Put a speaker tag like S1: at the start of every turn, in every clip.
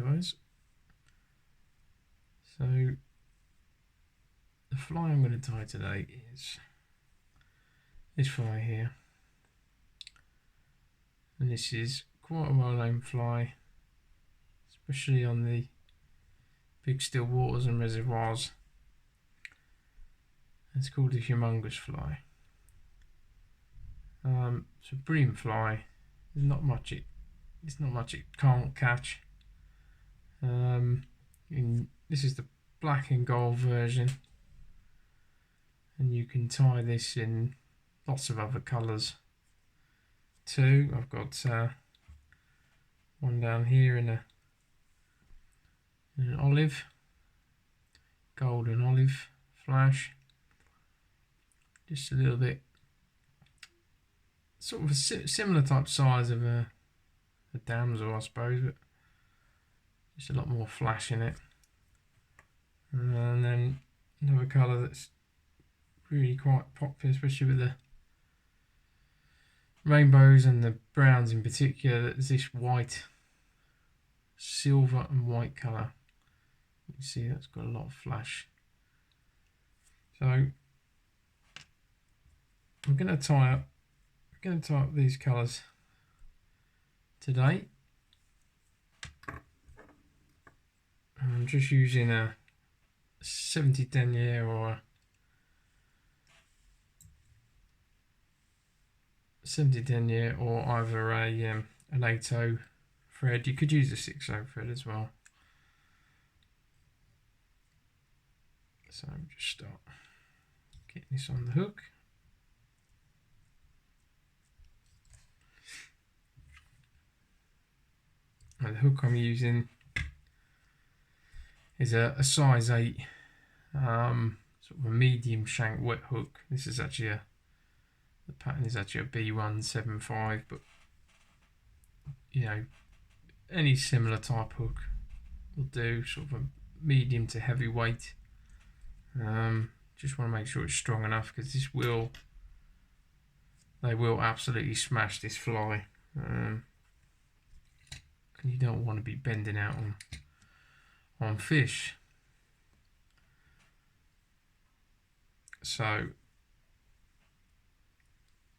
S1: guys. So the fly I'm going to tie today is this fly here, and this is quite a well-known fly, especially on the big still waters and reservoirs. It's called the Humongous Fly. It's a brilliant fly. There's not much it can't catch. This is the black and gold version, and you can tie this in lots of other colours too. I've got one down here in an olive, gold and olive flash, just a little bit, sort of a similar type size of a damsel, I suppose, but just a lot more flash in it. And then another colour that's really quite popular, especially with the rainbows and the browns in particular, that's this white, silver and white colour. You can see that's got a lot of flash. So I'm going to tie up these colours today. I'm just using a 70 denier or a 70 denier or either an 8/0 thread. You could use a 6/0 thread as well. So just start getting this on the hook. And the hook I'm using is a size 8, sort of a medium shank wet hook. This is actually the pattern is actually a B175, but you know, any similar type hook will do, sort of a medium to heavy weight. Just want to make sure it's strong enough, because they will absolutely smash this fly. You don't want to be bending out on fish. So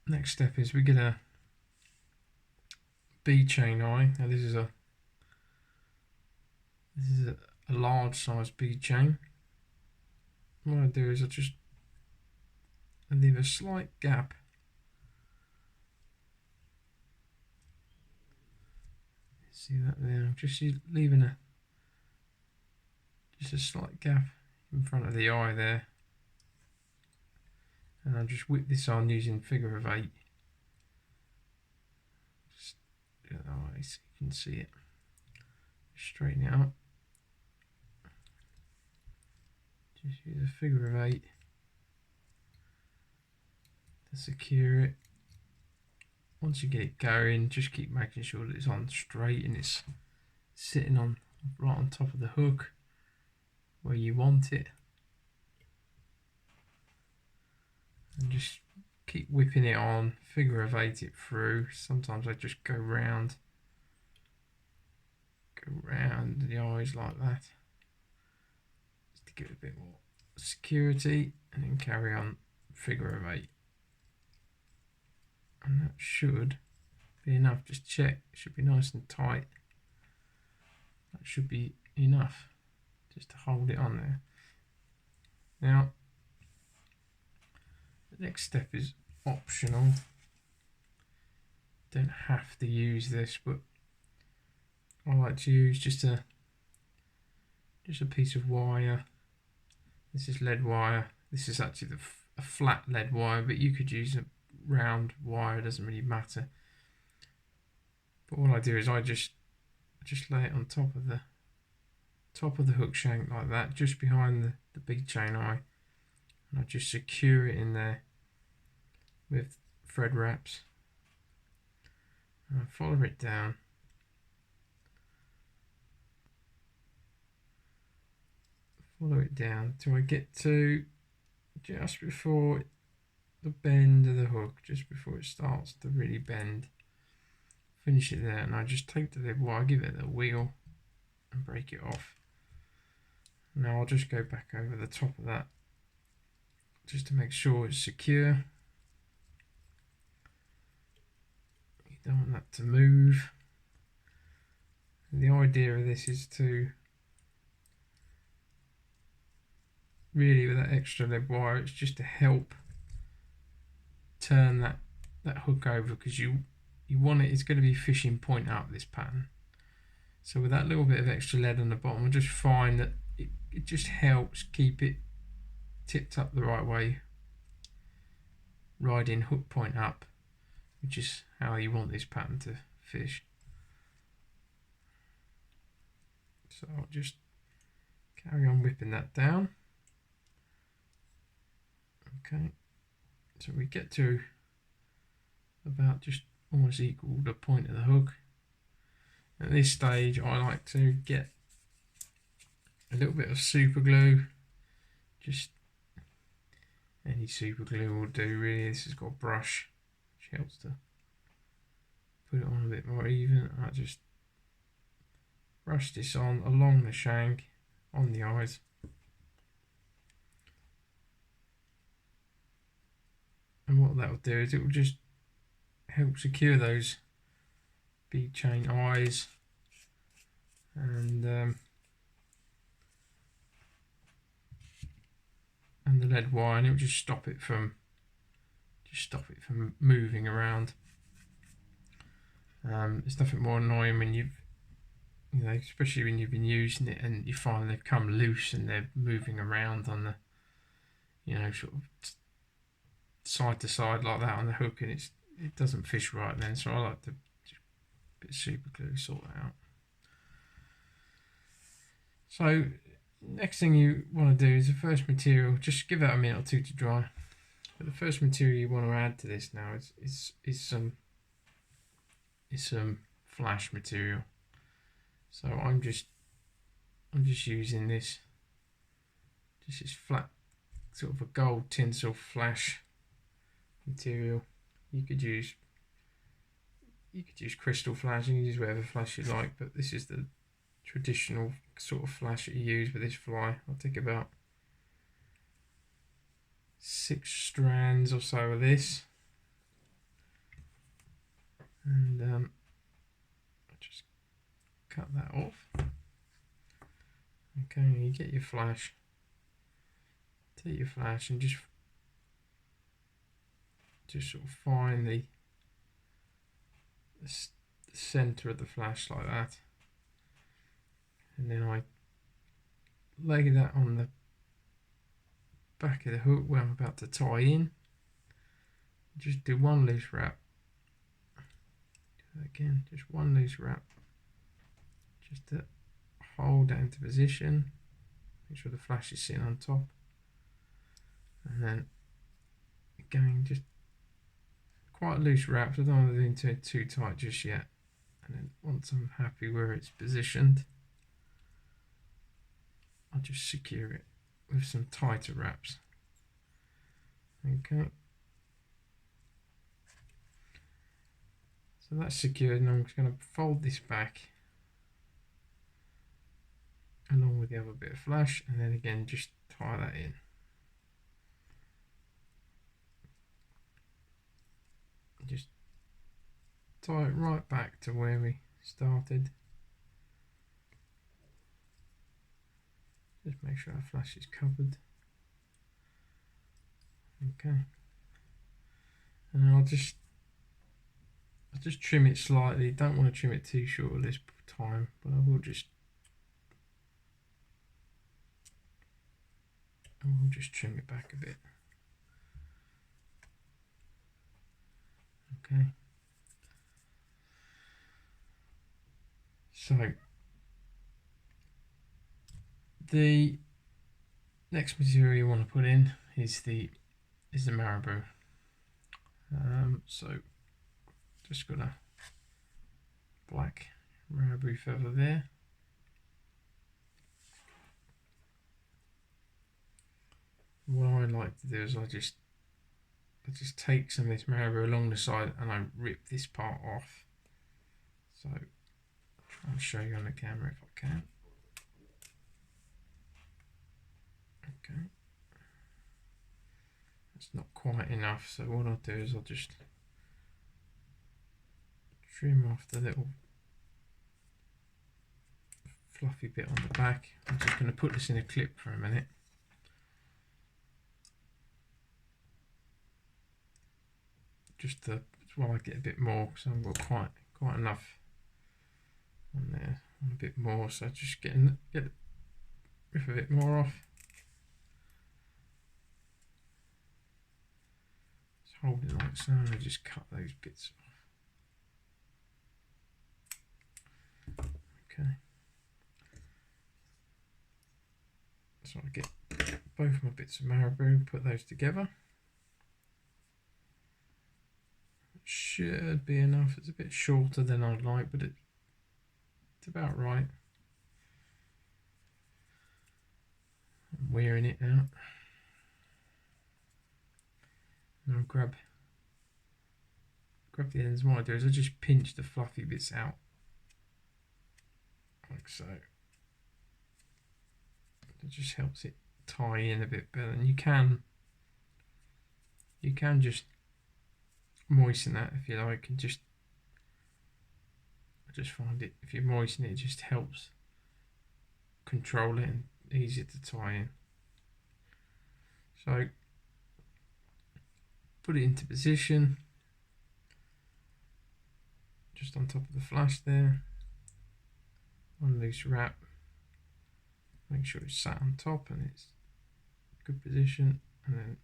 S1: next step is we're gonna bead chain eye. Now this is a large size bead chain. What I do is I leave a slight gap . See that there? I'm just leaving a slight gap in front of the eye there, and I'll just whip this on using figure of 8. Just do it that way so you can see it. Straighten it up. Just use a figure of 8 to secure it. Once you get it going, just keep making sure that it's on straight and it's sitting on right on top of the hook where you want it. And just keep whipping it on, figure of 8 it through. Sometimes I just go round the eyes like that, just to give it a bit more security, and then carry on figure of 8. And that should be enough. Just check, it should be nice and tight. That should be enough just to hold it on there. Now the next step is optional. Don't have to use this, but I like to use just a piece of wire. This is lead wire. This is actually a flat lead wire, but you could use a round wire, it doesn't really matter. But what I do is I just lay it on top of the hook shank like that, just behind the bead chain eye, and I just secure it in there with thread wraps, and I follow it down. Follow it down till I get to just before the bend of the hook, just before it starts to really bend. Finish it there, and I just take the lead wire, give it a wiggle, and break it off. Now I'll just go back over the top of that just to make sure it's secure. You don't want that to move. The idea of this is to really, with that extra lead wire, it's just to help turn that hook over, because you want it's going to be fishing point up, this pattern. So with that little bit of extra lead on the bottom, we'll just find that it just helps keep it tipped up the right way, riding hook point up, which is how you want this pattern to fish. So I'll just carry on whipping that down. Okay, so we get to about just almost equal the point of the hook. At this stage, I like to get a little bit of super glue. Just any super glue will do, really. This has got a brush, which helps to put it on a bit more even. I just brush this on along the shank, on the eyes. And what that will do is it will just help secure those bead chain eyes and the lead wire, and it will just stop it from moving around. There's nothing more annoying when especially when you've been using it and you find they've come loose and they're moving around on the, sort of side to side like that on the hook, and it doesn't fish right then. So I like to just a bit of super glue, sort that out. So next thing you want to do is the first material, just give that a minute or two to dry. But the first material you want to add to this now is some flash material. So I'm just using this flat sort of a gold tinsel flash material. You could use crystal flash, you can use whatever flash you like, but this is the traditional sort of flash that you use with this fly. I'll take about 6 strands or so of this, and I'll just cut that off. Okay, you get your flash, take your flash and just sort of find the center of the flash like that, and then I lay that on the back of the hook where I'm about to tie in. Just do one loose wrap. Again, just one loose wrap, just to hold that into position. Make sure the flash is sitting on top, and then again just quite loose wraps. I don't want to do it too tight just yet. And then once I'm happy where it's positioned, I'll just secure it with some tighter wraps. Okay. So that's secured, and I'm just going to fold this back along with the other bit of flash, and then again just tie that in. Just tie it right back to where we started. Just make sure our flash is covered. Okay, and then I'll just trim it slightly. Don't want to trim it too short at this time, but I will just trim it back a bit. Okay. So the next material you want to put in is the Marabou. So just got a black Marabou feather there. What I like to do is I just take some of this Marabou along the side and I rip this part off. So I'll try and show you on the camera if I can. Okay, that's not quite enough, so what I'll do is I'll just trim off the little fluffy bit on the back. I'm just going to put this in a clip for a minute. Just to, while I get a bit more, because I've got quite enough on there, a bit more, so just rip a bit more off. Just hold it like so, and just cut those bits off. Okay. So I get both my bits of Marabou, put those together. Should be enough. It's a bit shorter than I'd like, but it's about right. I'm wearing it out. And I'll grab the ends. What I do is I just pinch the fluffy bits out, like so. It just helps it tie in a bit better. And you can just moisten that if you like, and I just find it, if you moisten it, it just helps control it and easier to tie in. So put it into position, just on top of the flash there, one loose wrap, make sure it's sat on top and it's good position, and then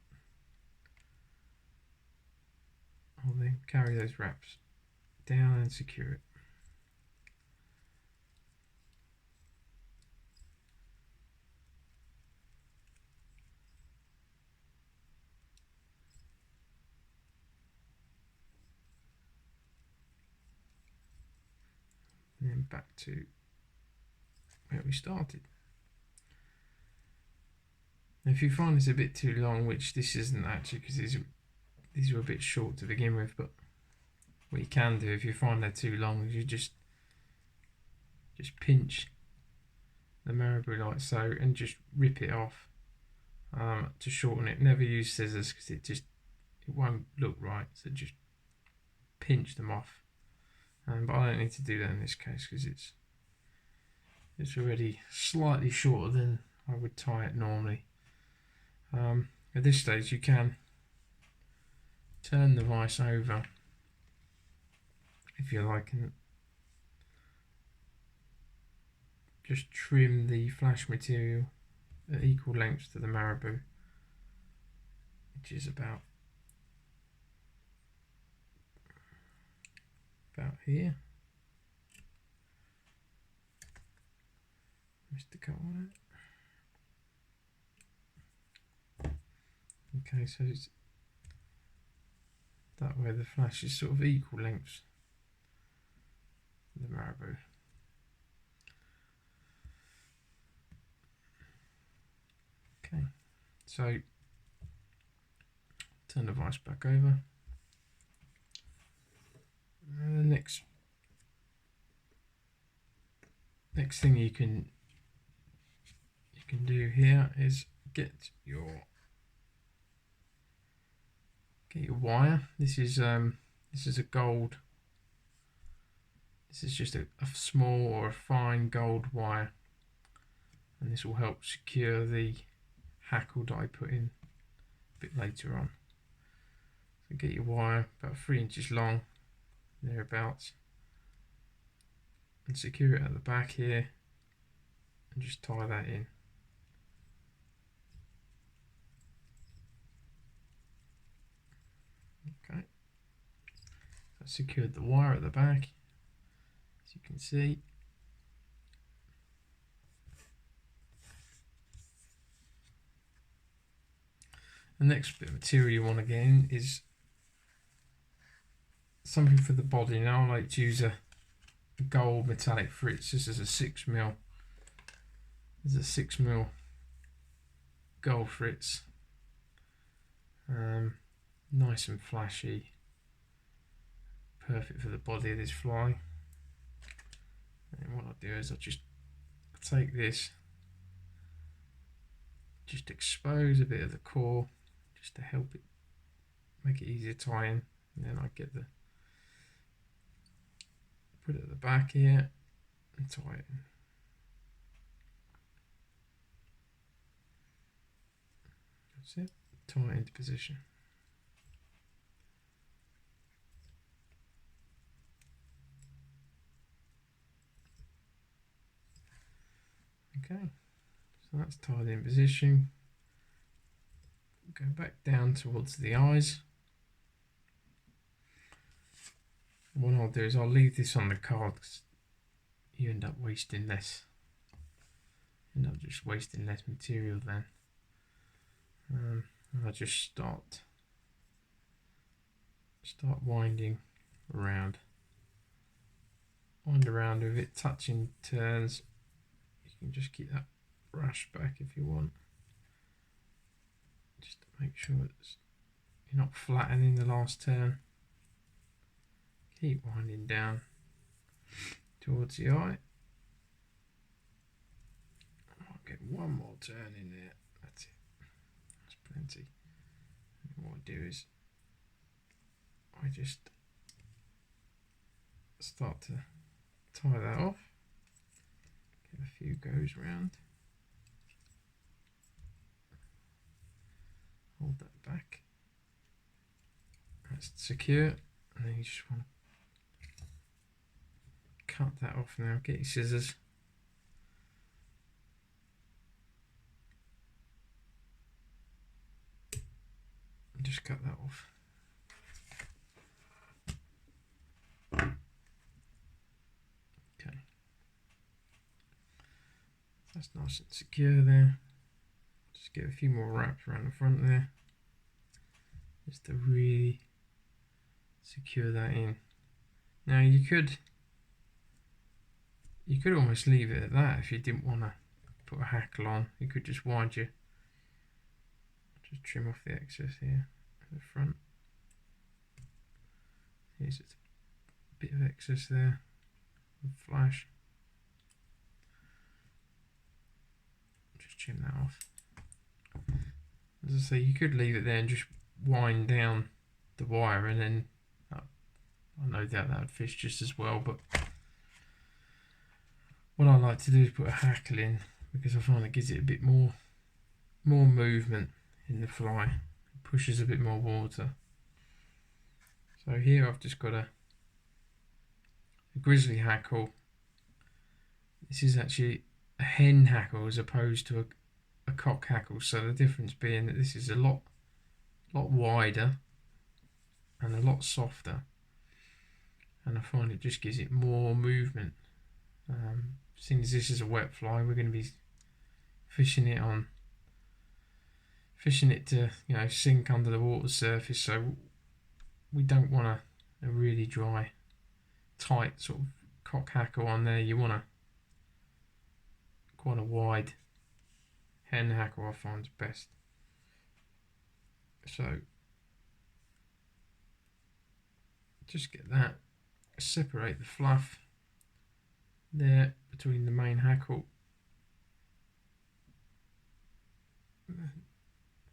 S1: I'll then carry those wraps down and secure it. And then back to where we started. Now if you find this a bit too long, which this isn't actually, because these are a bit short to begin with, but what you can do if you find they're too long is you just pinch the Marabou like so and just rip it off to shorten it. Never use scissors because it won't look right, so just pinch them off. But I don't need to do that in this case because it's already slightly shorter than I would tie it normally. At this stage you can turn the vise over if you like and just trim the flash material at equal lengths to the Marabou, which is about here. Missed the cut on it. Okay, so it's that way the flash is sort of equal lengths to the Marabou. Okay, so turn the vise back over. And the next thing you can do here is get your wire. This is a gold. This is just a small or a fine gold wire, and this will help secure the hackle that I put in a bit later on. So get your wire about 3 inches long, thereabouts, and secure it at the back here, and just tie that in. Okay, so I secured the wire at the back, as you can see. The next bit of material you want to get in is something for the body. Now I like to use a gold metallic fritz. This is a 6mm. This is a 6mm gold fritz. Nice and flashy. Perfect for the body of this fly. And what I'll do is I'll just take this just expose a bit of the core just to help it make it easier to tie in. And then I get put it at the back here and tie it in. That's it, tie it into position. Okay, so that's tied in position. Go back down towards the eyes. What I'll do is I'll leave this on the card because you end up wasting less. End up just wasting less material then. I'll just start winding around. Wind around with it, touching turns. You can just keep that brush back if you want. Just to make sure you're not flattening the last turn. Keep winding down towards the eye. I'll get one more turn in there. That's it. That's plenty. And what I do is I just start to tie that off. Get a few goes round. Hold that back. That's secure. And then you just want to cut that off now. Get your scissors. And just cut that off. Okay. That's nice and secure there. Just get a few more wraps around the front there. Just to really secure that in. Now you could almost leave it at that if you didn't want to put a hackle on. You could just just trim off the excess here at the front. Here's just a bit of excess there. Flash. Just trim that off. As I say, you could leave it there and just wind down the wire, and then I no doubt that would fish just as well, but what I like to do is put a hackle in because I find it gives it a bit more movement in the fly. It pushes a bit more water. So here I've just got a Grizzly hackle. This is actually a hen hackle as opposed to a cock hackle, so the difference being that this is a lot wider and a lot softer, and I find it just gives it more movement. Seeing as this is a wet fly, we're going to be fishing it to sink under the water surface, so we don't want a really dry, tight sort of cock hackle on there. You want quite a wide hen hackle, I find is best. So just get that, separate the fluff there between the main hackle,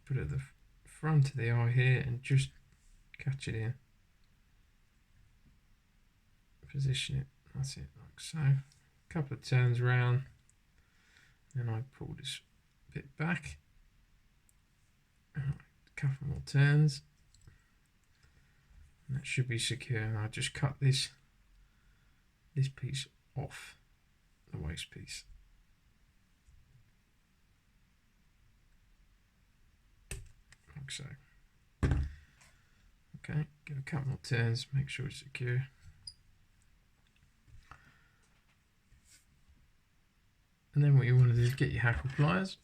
S1: put it at the front of the eye here and just catch it in, position it, that's it, like so. A couple of turns around, then I pull this bit back, a couple more turns, and that should be secure. And I just cut this piece off the waste piece. Like so. Okay, give a couple more turns, make sure it's secure. And then what you want to do is get your hackle pliers.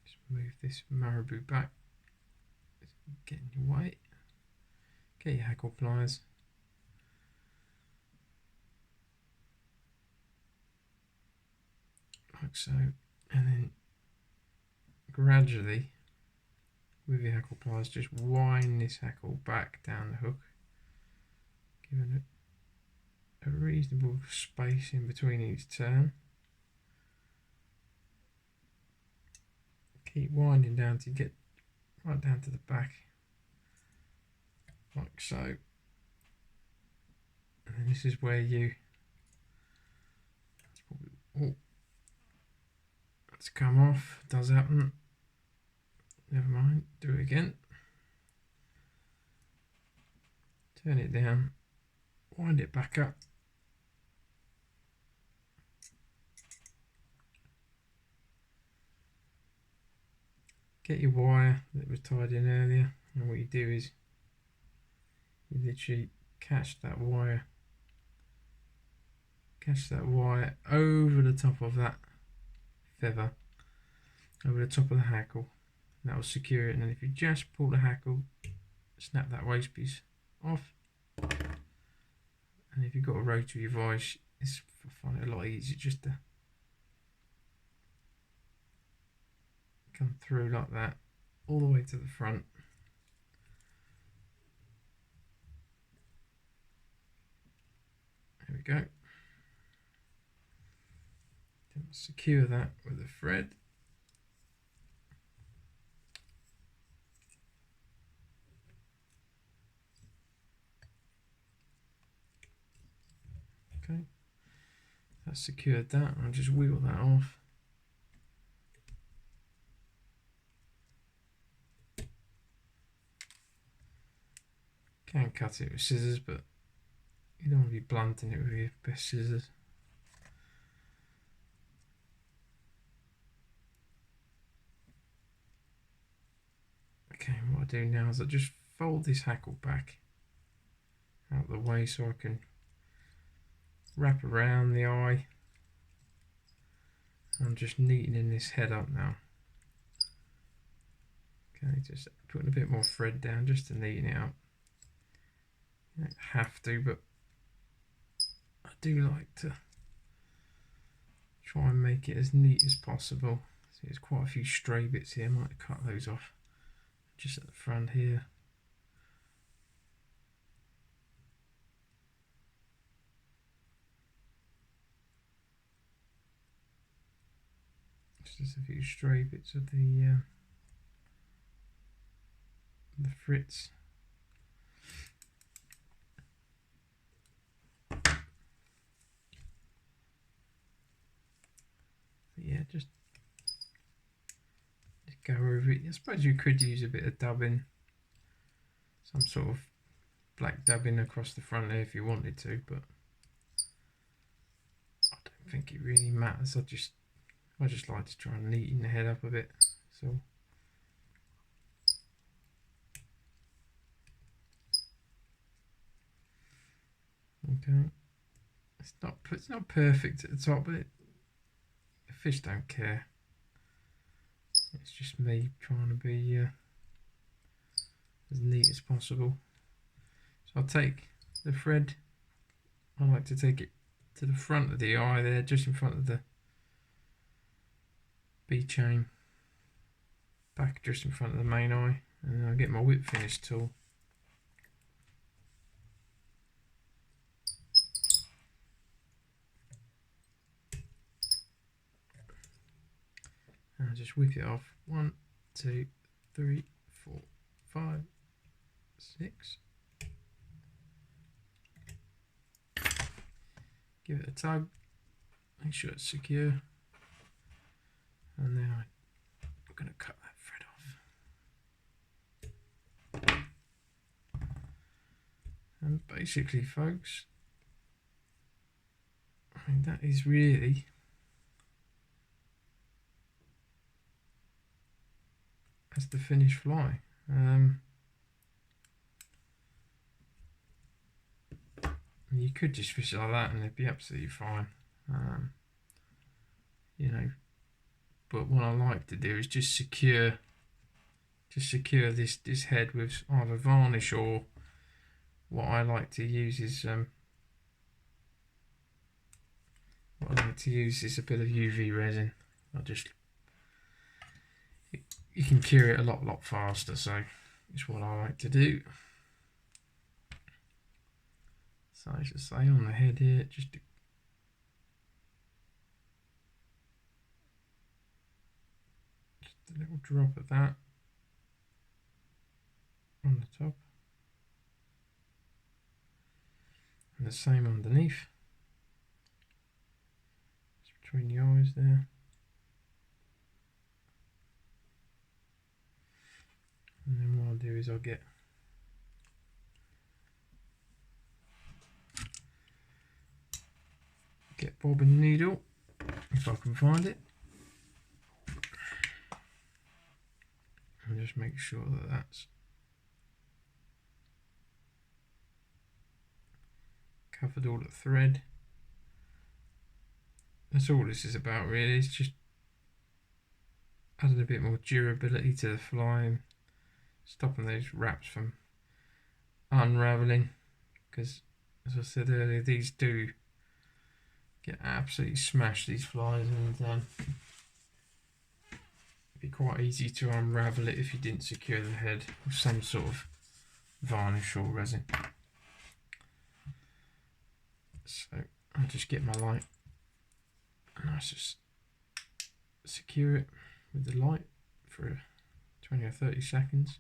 S1: Just move this Marabou back. It's getting in your way. Get your hackle pliers. Like so. And then gradually, with your hackle pliers, just wind this hackle back down the hook Giving it a reasonable space in between each turn. Keep winding down to get right down to the back, like so. And then this is where you, oh, it's come off, it does happen. Never mind, do it again. Turn it down, wind it back up. Get your wire that was tied in earlier, and what you do is you literally catch that wire over the top of that feather, over the top of the hackle. That will secure it, and then if you just pull the hackle, snap that waist piece off, and if you've got a rotary vise, it's I find it a lot easier just to come through like that all the way to the front. There we go. Then secure that with a thread. Okay, that's secured that. I'll just wheel that off. Can cut it with scissors, but you don't want to be blunting it with your best scissors. Okay, what I do now is I just fold this hackle back out of the way so I can wrap around the eye. I'm just neatening this head up now. Okay, just putting a bit more thread down just to neaten it up. You don't have to, but I do like to try and make it as neat as possible. See, there's quite a few stray bits here. I might cut those off just at the front here. Just a few stray bits of the fritz. Yeah, just go over it. I suppose you could use a bit of dubbing, some sort of black dubbing across the front there if you wanted to, but I don't think it really matters. I just like to try and neaten the head up a bit. So okay, it's not perfect at the top, but the fish don't care. It's just me trying to be as neat as possible. So I'll take the thread, I like to take it to the front of the eye there, just in front of the bead chain, back just in front of the main eye, and then I'll get my whip finish tool. And I'll just whip it off. 1, 2, 3, 4, 5, 6. Give it a tug, make sure it's secure, and now I'm going to cut that thread off. And basically, folks, I mean, that is really that's the finished fly. You could just fish it like that and it'd be absolutely fine, you know. But what I like to do is just secure this head with either varnish, or what I like to use is a bit of UV resin. You can cure it a lot faster, so it's what I like to do. So I should say on the head here, just a little drop of that on the top, and the same underneath, just between the eyes there. And then what I'll do is I'll get bobbin needle if I can find it, and just make sure that that's covered all the thread. That's all this is about really, it's just adding a bit more durability to the fly and stopping those wraps from unraveling, because as I said earlier, these do get absolutely smashed, these flies, and it'd be quite easy to unravel it if you didn't secure the head with some sort of varnish or resin. So I'll just get my light and I just secure it with the light for 20 or 30 seconds.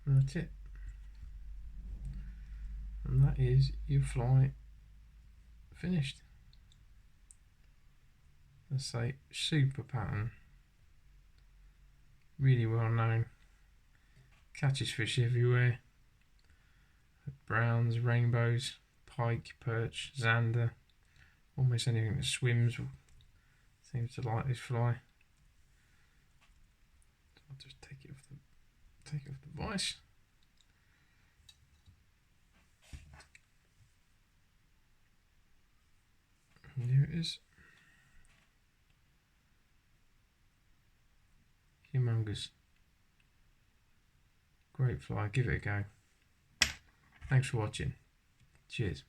S1: And that's it. And that is your fly finished. Let's say super pattern, really well known, catches fish everywhere, browns, rainbows, pike, perch, zander, almost anything that swims seems to like this fly. So I'll just take it off the vise. And there it is. Humongous. Great fly, give it a go. Thanks for watching. Cheers.